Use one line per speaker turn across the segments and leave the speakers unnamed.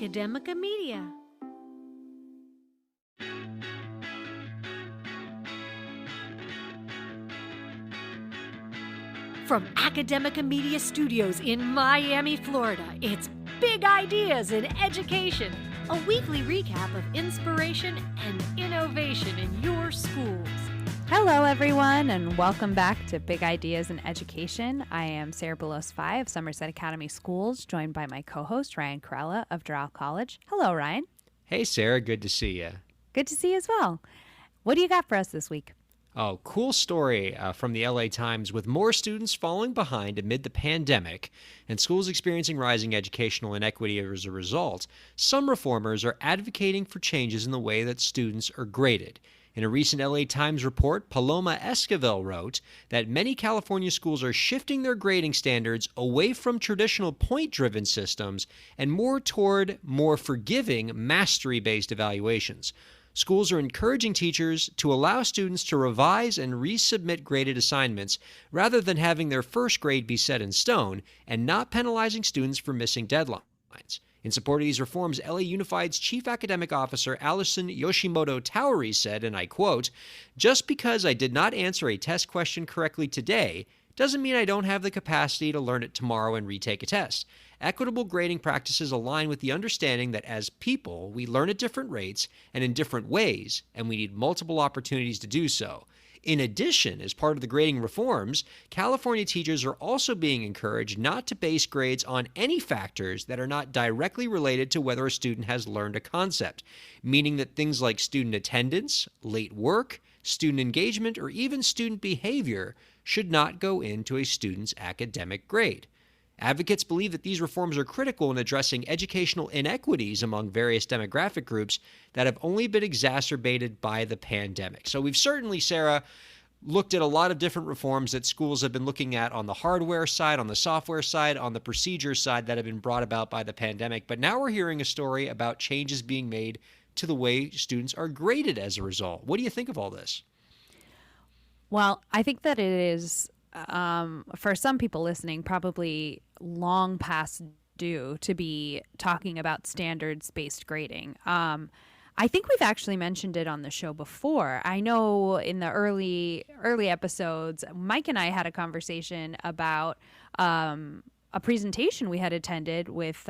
Academica Media. From Academica Media Studios in Miami, Florida, it's Big Ideas in Education, a weekly recap of inspiration and innovation in your schools.
Hello, everyone, and welcome back to Big Ideas in Education. I am Sarah Boulos of Somerset Academy Schools, joined by my co-host, Ryan Kairalla of Doral College. Hello, Ryan.
Hey, Sarah. Good to see you.
Good to see you as well. What do you got for us this week?
Oh, cool story from the LA Times. With more students falling behind amid the pandemic and schools experiencing rising educational inequity as a result, some reformers are advocating for changes in the way that students are graded. In a recent LA Times report, Paloma Esquivel wrote that many California schools are shifting their grading standards away from traditional point-driven systems and more toward more forgiving, mastery-based evaluations. Schools are encouraging teachers to allow students to revise and resubmit graded assignments rather than having their first grade be set in stone and not penalizing students for missing deadlines. In support of these reforms, LA Unified's Chief Academic Officer Allison Yoshimoto Towery said, and I quote, "Just because I did not answer a test question correctly today doesn't mean I don't have the capacity to learn it tomorrow and retake a test. Equitable grading practices align with the understanding that as people, we learn at different rates and in different ways, and we need multiple opportunities to do so. In addition, as part of the grading reforms, California teachers are also being encouraged not to base grades on any factors that are not directly related to whether a student has learned a concept, meaning that things like student attendance, late work, student engagement, or even student behavior should not go into a student's academic grade." Advocates believe that these reforms are critical in addressing educational inequities among various demographic groups that have only been exacerbated by the pandemic. So we've certainly, Sarah, looked at a lot of different reforms that schools have been looking at on the hardware side, on the software side, on the procedure side that have been brought about by the pandemic. But now we're hearing a story about changes being made to the way students are graded as a result. What do you think of all this?
Well, I think that it is, for some people listening, probably long past due to be talking about standards-based grading. I think we've actually mentioned it on the show before. I know in the early episodes, Mike and I had a conversation about a presentation we had attended with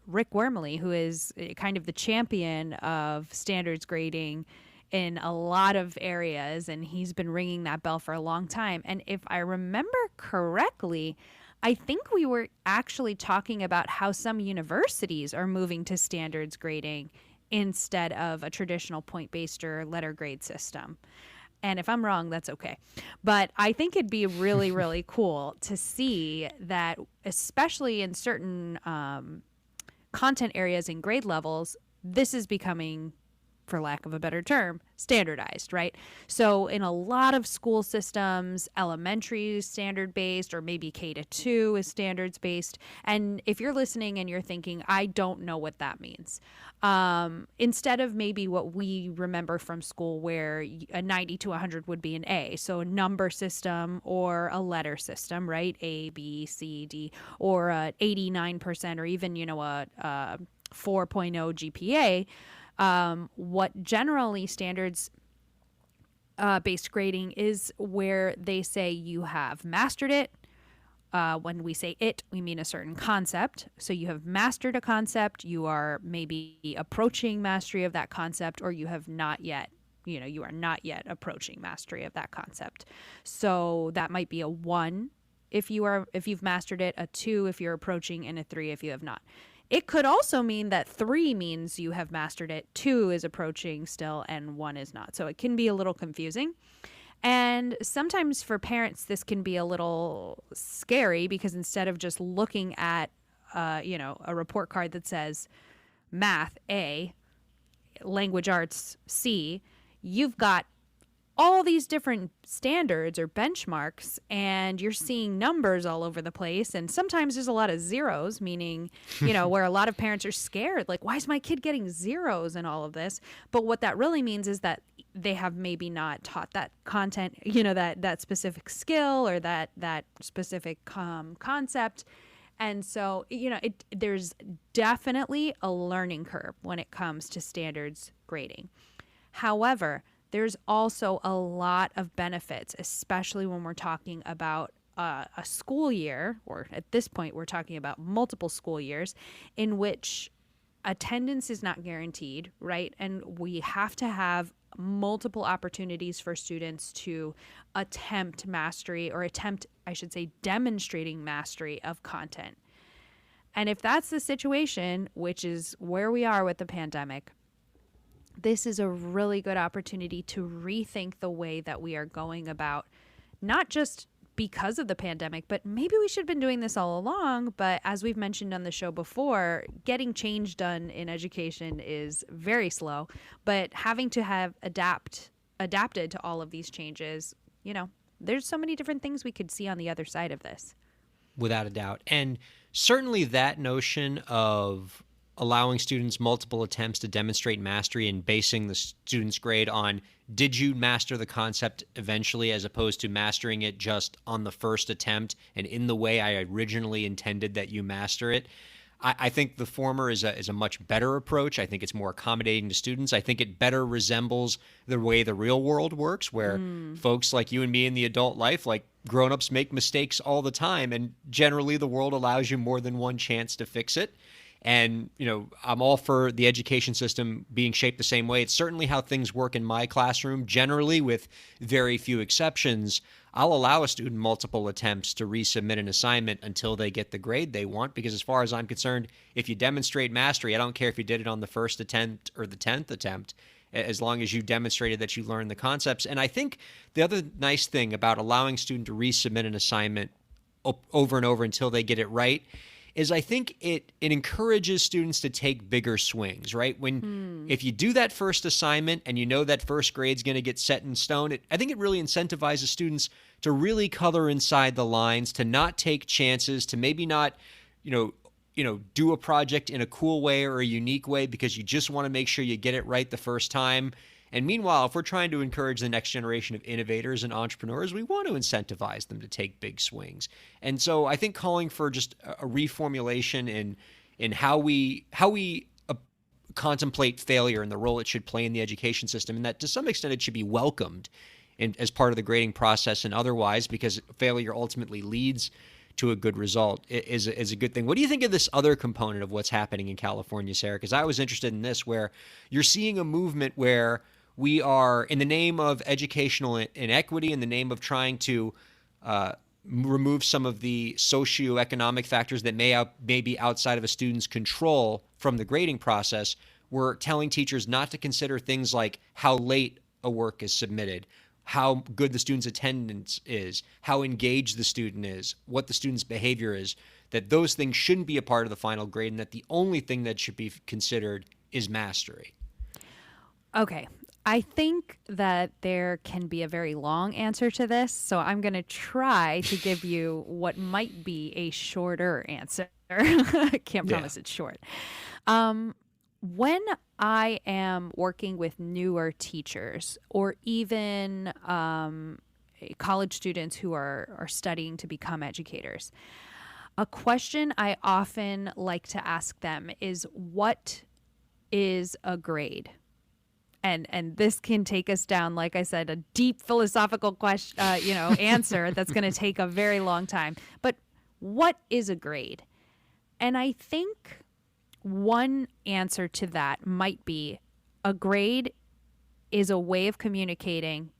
Rick Wormley, who is kind of the champion of standards grading in a lot of areas, and he's been ringing that bell for a long time. And if I remember correctly, I think we were actually talking about how some universities are moving to standards grading instead of a traditional point-based or letter grade system. And if I'm wrong, that's okay. But I think it'd be really, really cool to see that, especially in certain content areas and grade levels, this is becoming, for lack of a better term, standardized, right? So in a lot of school systems, elementary is standard-based, or maybe K-2 is standards-based. And if you're listening and you're thinking, I don't know what that means, instead of maybe what we remember from school where a 90 to 100 would be an A, so a number system or a letter system, right? A, B, C, D, or a 89%, or even, a 4.0 GPA. What generally standards based grading is where they say you have mastered it. When we say it, we mean a certain concept. So you have mastered a concept, you are maybe approaching mastery of that concept, or you have not yet, you are not yet approaching mastery of that concept. So that might be a 1 if you've mastered it, a 2 if you're approaching, and a 3 if you have not. It could also mean that 3 means you have mastered it, 2 is approaching still, and 1 is not. So it can be a little confusing. And sometimes for parents, this can be a little scary because instead of just looking at, a report card that says math A, language arts C, you've got all these different standards or benchmarks, and you're seeing numbers all over the place. And sometimes there's a lot of zeros, meaning, where a lot of parents are scared, like, why is my kid getting zeros in all of this? But what that really means is that they have maybe not taught that content, that specific skill or that specific concept. And so, there's definitely a learning curve when it comes to standards grading. However, there's also a lot of benefits, especially when we're talking about a school year, or at this point, we're talking about multiple school years in which attendance is not guaranteed, right? And we have to have multiple opportunities for students to attempt mastery, or demonstrating mastery of content. And if that's the situation, which is where we are with the pandemic, this is a really good opportunity to rethink the way that we are going about, not just because of the pandemic, but maybe we should have been doing this all along. But as we've mentioned on the show before, getting change done in education is very slow. But having to have adapted to all of these changes, there's so many different things we could see on the other side of this.
Without a doubt. And certainly that notion of allowing students multiple attempts to demonstrate mastery and basing the student's grade on did you master the concept eventually, as opposed to mastering it just on the first attempt and in the way I originally intended that you master it. I think the former is a much better approach. I think it's more accommodating to students. I think it better resembles the way the real world works, where folks like you and me in the adult life, like grown-ups, make mistakes all the time, and generally the world allows you more than one chance to fix it. And, I'm all for the education system being shaped the same way. It's certainly how things work in my classroom. Generally, with very few exceptions, I'll allow a student multiple attempts to resubmit an assignment until they get the grade they want, because as far as I'm concerned, if you demonstrate mastery, I don't care if you did it on the first attempt or the 10th attempt, as long as you demonstrated that you learned the concepts. And I think the other nice thing about allowing a student to resubmit an assignment over and over until they get it right is I think it encourages students to take bigger swings, right? If you do that first assignment and that first grade's going to get set in stone, I think it really incentivizes students to really color inside the lines, to not take chances, to maybe not, do a project in a cool way or a unique way because you just want to make sure you get it right the first time. And meanwhile, if we're trying to encourage the next generation of innovators and entrepreneurs, we want to incentivize them to take big swings. And so I think calling for just a reformulation in how we contemplate failure and the role it should play in the education system, and that to some extent it should be welcomed as part of the grading process and otherwise, because failure ultimately leads to a good result, is a good thing. What do you think of this other component of what's happening in California, Sarah? Because I was interested in this, where you're seeing a movement where we are, in the name of educational inequity, in the name of trying to remove some of the socioeconomic factors that may be outside of a student's control from the grading process, we're telling teachers not to consider things like how late a work is submitted, how good the student's attendance is, how engaged the student is, what the student's behavior is, that those things shouldn't be a part of the final grade, and that the only thing that should be considered is mastery.
Okay. I think that there can be a very long answer to this, so I'm going to try to give you what might be a shorter answer. I can't promise it's short. When I am working with newer teachers, or even college students who are studying to become educators, a question I often like to ask them is, what is a grade? And this can take us down, like I said, a deep philosophical question, answer that's going to take a very long time. But what is a grade? And I think one answer to that might be, a grade is a way of communicating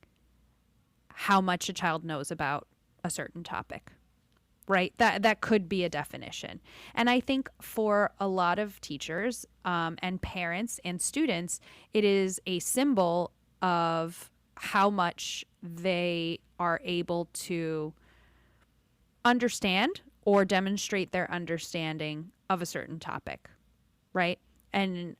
how much a child knows about a certain topic. Right? That could be a definition. And I think for a lot of teachers and parents and students, it is a symbol of how much they are able to understand or demonstrate their understanding of a certain topic. Right? And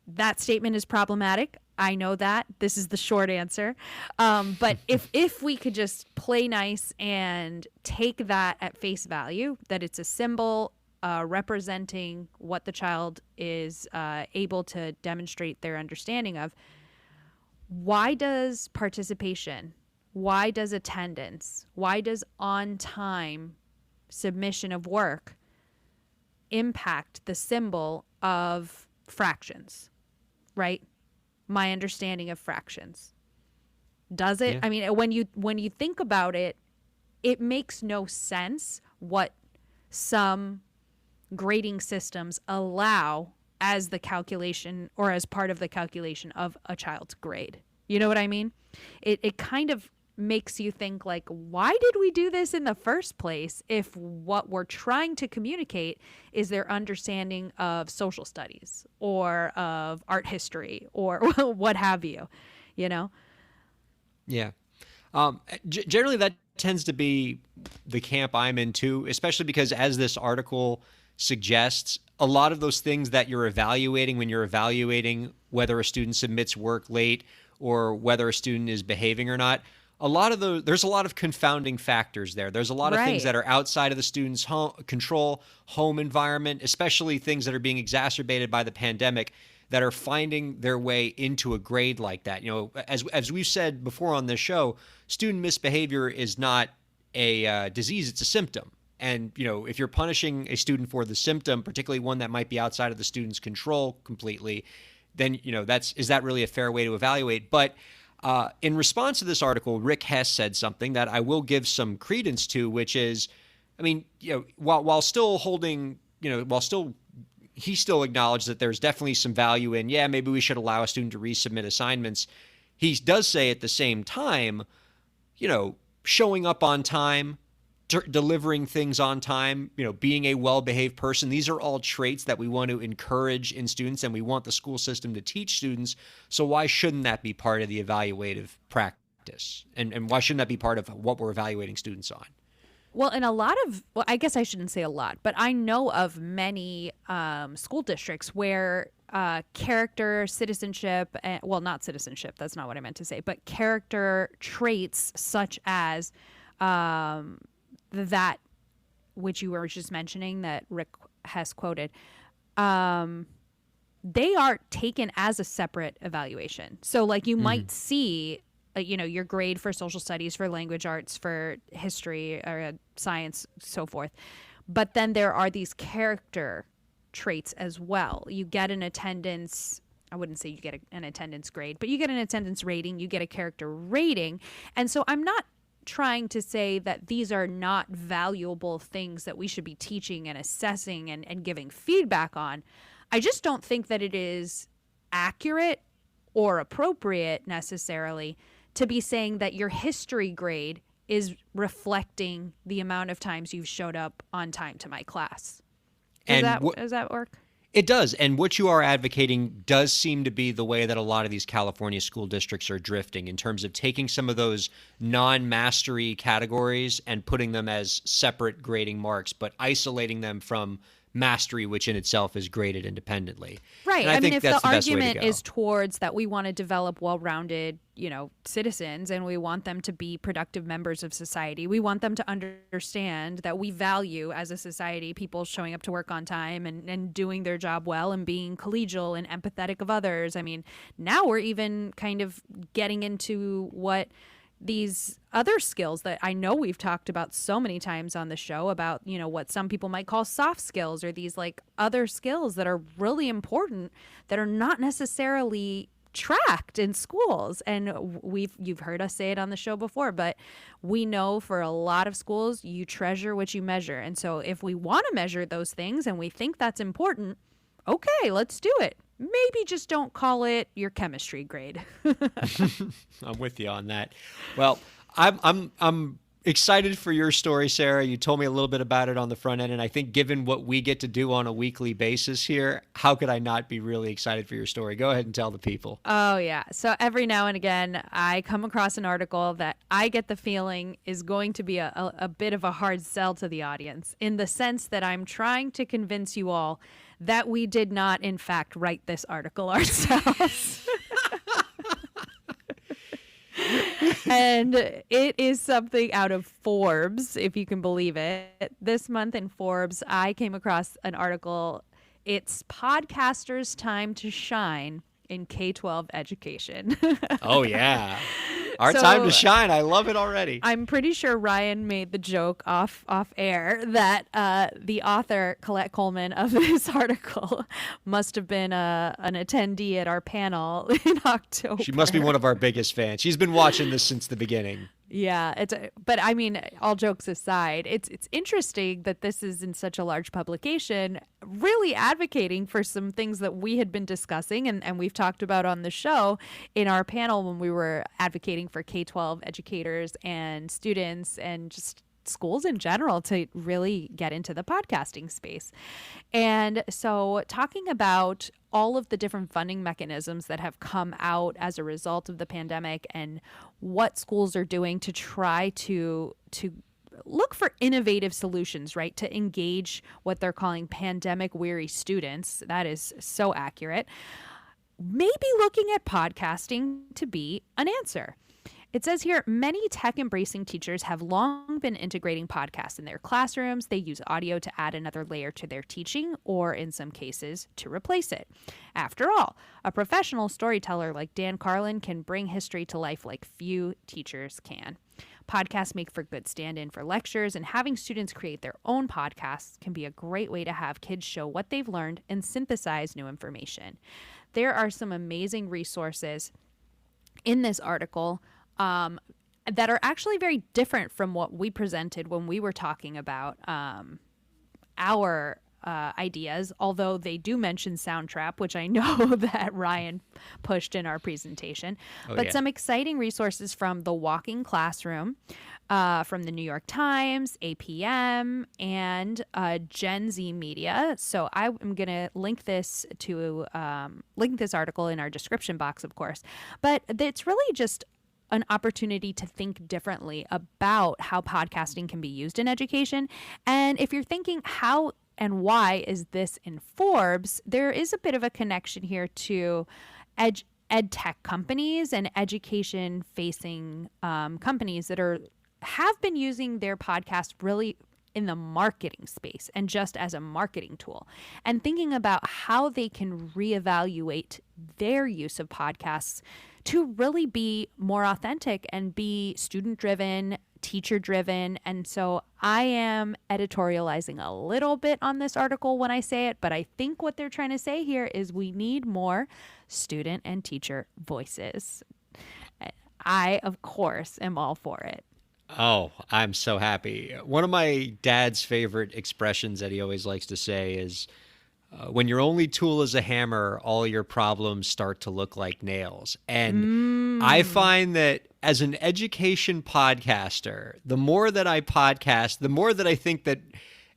that statement is problematic. I know that. This is the short answer. But if we could just play nice and take that at face value, that it's a symbol representing what the child is able to demonstrate their understanding of, why does participation, why does attendance, why does on time submission of work impact the symbol of fractions, right? My understanding of fractions. Does it?
Yeah.
I mean, when you think about it, it makes no sense what some grading systems allow as the calculation or as part of the calculation of a child's grade. You know what I mean? It kind of makes you think, like, why did we do this in the first place if what we're trying to communicate is their understanding of social studies or of art history or what have you, you know?
Yeah. Generally, that tends to be the camp I'm in too, especially because, as this article suggests, a lot of those things that you're evaluating when you're evaluating whether a student submits work late or whether a student is behaving or not, there's a lot of confounding factors there. There's a lot of things that are outside of the student's home environment, especially things that are being exacerbated by the pandemic, that are finding their way into a grade like that. You know, as we've said before on this show, student misbehavior is not a disease, it's a symptom. And, you know, if you're punishing a student for the symptom, particularly one that might be outside of the student's control completely, then, you know, is that really a fair way to evaluate? But in response to this article, Rick Hess said something that I will give some credence to, which is, I mean, you know, while still holding, you know, he still acknowledged that there's definitely some value in, yeah, maybe we should allow a student to resubmit assignments. He does say at the same time, you know, showing up on time, delivering things on time, you know, being a well-behaved person. These are all traits that we want to encourage in students, and we want the school system to teach students. So why shouldn't that be part of the evaluative practice? And why shouldn't that be part of what we're evaluating students on?
Well, in well, I guess I shouldn't say a lot, but I know of many school districts where character, citizenship, well, not citizenship, that's not what I meant to say, but character traits such as that which you were just mentioning that Rick has quoted, they are taken as a separate evaluation. So, like, you might see, you know, your grade for social studies, for language arts, for history or science, so forth. But then there are these character traits as well. You get an attendance, I wouldn't say you get an attendance grade, but you get an attendance rating, you get a character rating. And so I'm not trying to say that these are not valuable things that we should be teaching and assessing and giving feedback on. I just don't think that it is accurate or appropriate necessarily to be saying that your history grade is reflecting the amount of times you've showed up on time to my class. Does that work?
It does. And what you are advocating does seem to be the way that a lot of these California school districts are drifting, in terms of taking some of those non-mastery categories and putting them as separate grading marks, but isolating them from mastery, which in itself is graded independently.
Right.
I
mean,
think
if
that's
the
best way to
argument
go.
is towards that we want to develop well-rounded, you know, citizens, and we want them to be productive members of society, we want them to understand that we value as a society people showing up to work on time and doing their job well and being collegial and empathetic of others. I mean, now we're even kind of getting into what these other skills that I know we've talked about so many times on the show about, you know, what some people might call soft skills, or these like other skills that are really important that are not necessarily tracked in schools. And you've heard us say it on the show before, but we know for a lot of schools, you treasure what you measure. And so if we want to measure those things and we think that's important, okay, let's do it. Maybe just don't call it your chemistry grade.
I'm with you on that. Well, I'm excited for your story, Sarah. You told me a little bit about it on the front end, and I think given what we get to do on a weekly basis here, how could I not be really excited for your story? Go ahead and tell the people.
Oh, yeah. So every now and again, I come across an article that I get the feeling is going to be a bit of a hard sell to the audience, in the sense that I'm trying to convince you all that we did not, in fact, write this article ourselves. And it is something out of Forbes, if you can believe it. This month in Forbes, I came across an article. It's Podcasters' Time to Shine in K-12 Education.
Oh, yeah. Our time to shine. I love it already.
I'm pretty sure Ryan made the joke off air that the author, Colette Coleman, of this article must have been an attendee at our panel in October.
She must be one of our biggest fans. She's been watching this since the beginning.
Yeah, but I mean, all jokes aside, it's interesting that this is in such a large publication, really advocating for some things that we had been discussing and we've talked about on the show in our panel when we were advocating for K-12 educators and students and just schools in general to really get into the podcasting space. And so talking about all of the different funding mechanisms that have come out as a result of the pandemic and what schools are doing to try to look for innovative solutions, right? To engage what they're calling pandemic weary students. That is so accurate. Maybe looking at podcasting to be an answer. It says here, many tech-embracing teachers have long been integrating podcasts in their classrooms. They use audio to add another layer to their teaching, or in some cases, to replace it. After all, a professional storyteller like Dan Carlin can bring history to life like few teachers can. Podcasts make for good stand-in for lectures, and having students create their own podcasts can be a great way to have kids show what they've learned and synthesize new information. There are some amazing resources in this article that are actually very different from what we presented when we were talking about our ideas, although they do mention Soundtrap, which I know that Ryan pushed in our presentation. Some exciting resources from The Walking Classroom, from the New York Times, APM, and Gen Z Media. So I'm going to link this article in our description box, of course. But it's really just an opportunity to think differently about how podcasting can be used in education. And if you're thinking how and why is this in Forbes, there is a bit of a connection here to ed tech companies and education facing companies that have been using their podcast really in the marketing space and just as a marketing tool, and thinking about how they can reevaluate their use of podcasts to really be more authentic and be student-driven, teacher-driven. And so I am editorializing a little bit on this article when I say it, but I think what they're trying to say here is we need more student and teacher voices. I, of course, am all for it.
Oh, I'm so happy. One of my dad's favorite expressions that he always likes to say is, when your only tool is a hammer, all your problems start to look like nails. And I find that as an education podcaster, the more that I podcast, the more that I think that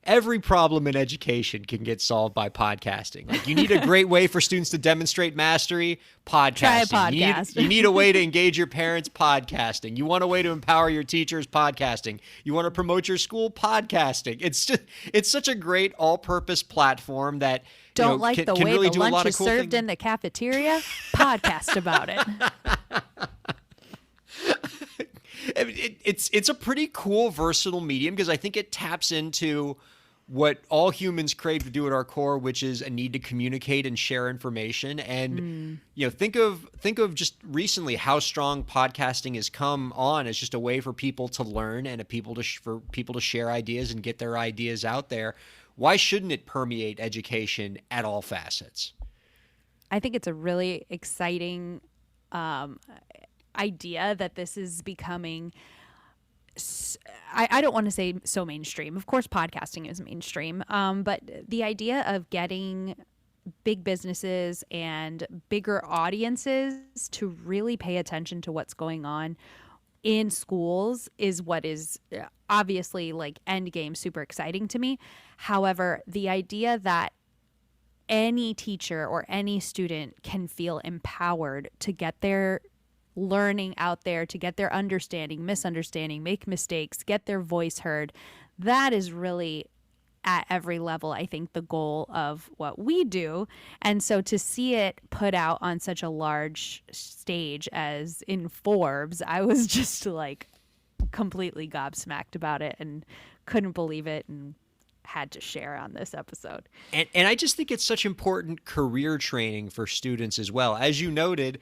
every problem in education can get solved by podcasting. Like, you need a great way for students to demonstrate mastery, podcasting.
Try a podcast.
You need a way to engage your parents, podcasting. You want a way to empower your teachers, podcasting. You want to promote your school, podcasting. It's such a great all-purpose platform that
can really
do a lot of cool things.
Don't like the way the lunch is served in the cafeteria? Podcast about it.
It's a pretty cool, versatile medium because I think it taps into what all humans crave to do at our core, which is a need to communicate and share information. And think of just recently how strong podcasting has come on as just a way for people to learn and for people to share ideas and get their ideas out there. Why shouldn't it permeate education at all facets?
I think it's a really exciting idea that this is becoming, I don't want to say so mainstream. Of course, podcasting is mainstream. But the idea of getting big businesses and bigger audiences to really pay attention to what's going on in schools is what is obviously like end game super exciting to me. However, the idea that any teacher or any student can feel empowered to get their learning out there, to get their understanding, misunderstanding, make mistakes, get their voice heard, that is really at every level, I think, the goal of what we do. And so to see it put out on such a large stage as in Forbes, I was just like completely gobsmacked about it and couldn't believe it and had to share on this episode.
And I just think it's such important career training for students as well. As you noted,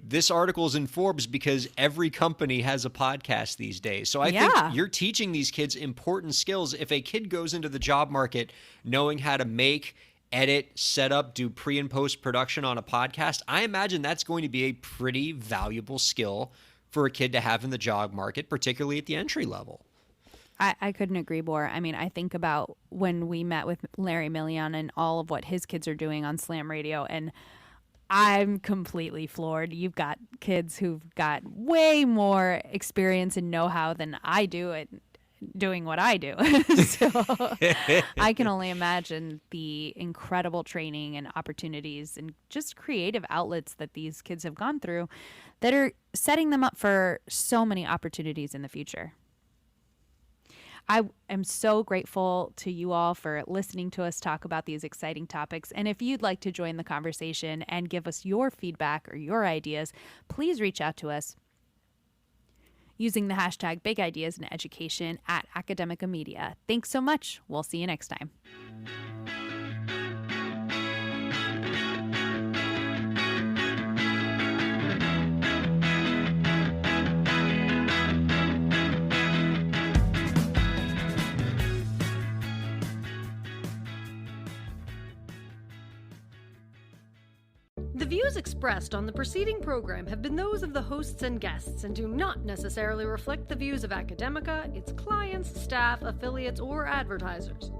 this article is in Forbes because every company has a podcast these days. So I think you're teaching these kids important skills. If a kid goes into the job market knowing how to make, edit, set up, do pre and post production on a podcast, I imagine that's going to be a pretty valuable skill for a kid to have in the job market, particularly at the entry level.
I couldn't agree more. I mean, I think about when we met with Larry Million and all of what his kids are doing on Slam Radio, and I'm completely floored. You've got kids who've got way more experience and know-how than I do at doing what I do. So I can only imagine the incredible training and opportunities and just creative outlets that these kids have gone through that are setting them up for so many opportunities in the future. I am so grateful to you all for listening to us talk about these exciting topics. And if you'd like to join the conversation and give us your feedback or your ideas, please reach out to us using the hashtag Big Ideas in Education at Academica Media. Thanks so much. We'll see you next time.
The views expressed on the preceding program have been those of the hosts and guests and do not necessarily reflect the views of Academica, its clients, staff, affiliates, or advertisers.